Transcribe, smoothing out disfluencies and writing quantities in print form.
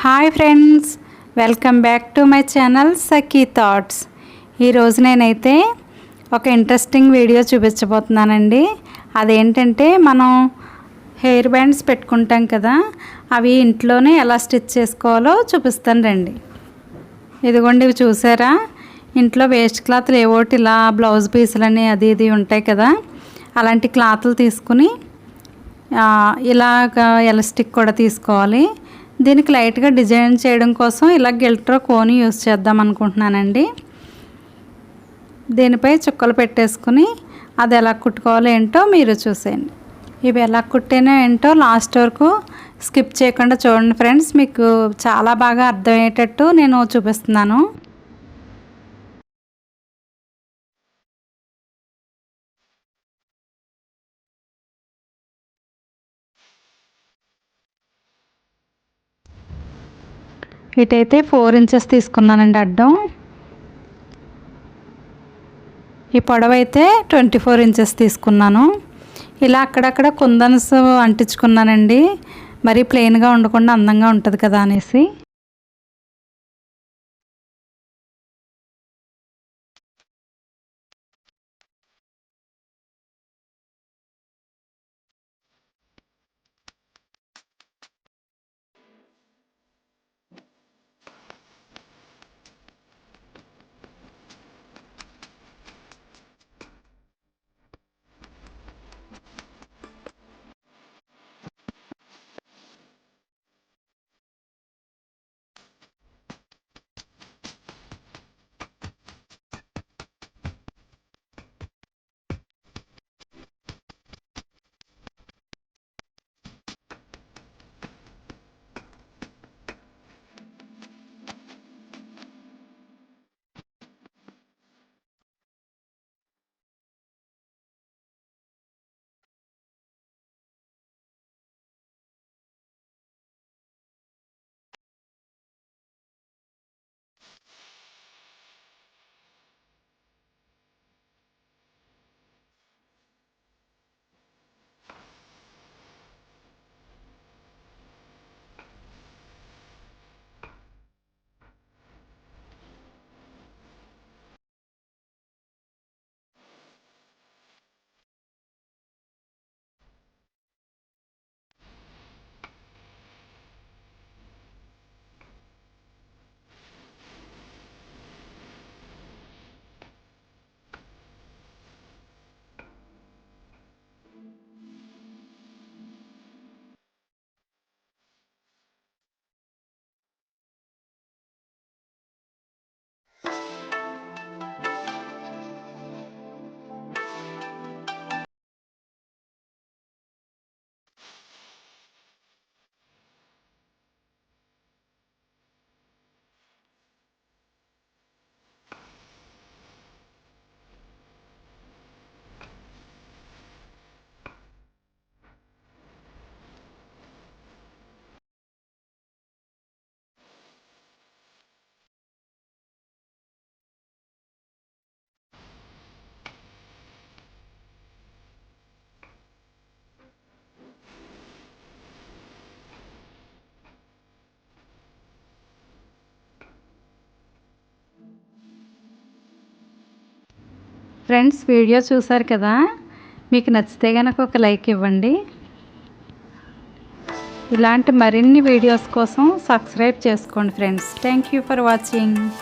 Hi friends, welcome back to my channel Sakhi thoughts. ఈరోజు నేనైతే ఒక ఇంట్రెస్టింగ్ వీడియో చూపించబోతున్నానండి. అదేంటంటే మనం హెయిర్ బ్యాండ్స్ పెట్టుకుంటాం కదా, అవి ఇంట్లోనే ఎలా స్టిచ్ చేసుకోవాలో చూపిస్తాను రండి. ఇదిగోండి, ఇవి చూసారా? ఇంట్లో వేస్ట్ క్లాత్లు ఏవోటి ఇలా బ్లౌజ్ పీసులని అది ఇది ఉంటాయి కదా, అలాంటి క్లాత్లు తీసుకుని ఇలాగ ఎలాస్టిక్ కూడా తీసుకోవాలి. దీనికి లైట్గా డిజైన్ చేయడం కోసం ఇలా గిల్టర్ కోని యూస్ చేద్దాం అనుకుంటున్నానండి. దీనిపై చుక్కలు పెట్టేసుకుని అది ఎలా కుట్టుకోవాలో ఏంటో మీరు చూసేయండి. ఇవి ఎలా కుట్టినా ఏంటో లాస్ట్ వరకు స్కిప్ చేయకుండా చూడండి ఫ్రెండ్స్, మీకు చాలా బాగా అర్థమయ్యేటట్టు నేను చూపిస్తున్నాను. ఇటైతే 4 ఇంచెస్ తీసుకున్నానండి అడ్డం. ఈ పొడవు అయితే 24 ఇంచెస్ తీసుకున్నాను. ఇలా అక్కడక్కడ కుందన్స్ అంటించుకున్నానండి, మరి ప్లెయిన్గా ఉండకుండా అందంగా ఉంటుంది కదా అనేసి. ఫ్రెండ్స్, వీడియో చూసారు కదా, మీకు నచ్చితే కనుక ఒక లైక్ ఇవ్వండి. ఇలాంటి మరిన్ని వీడియోస్ కోసం సబ్స్క్రైబ్ చేసుకోండి friends. Thank you for watching.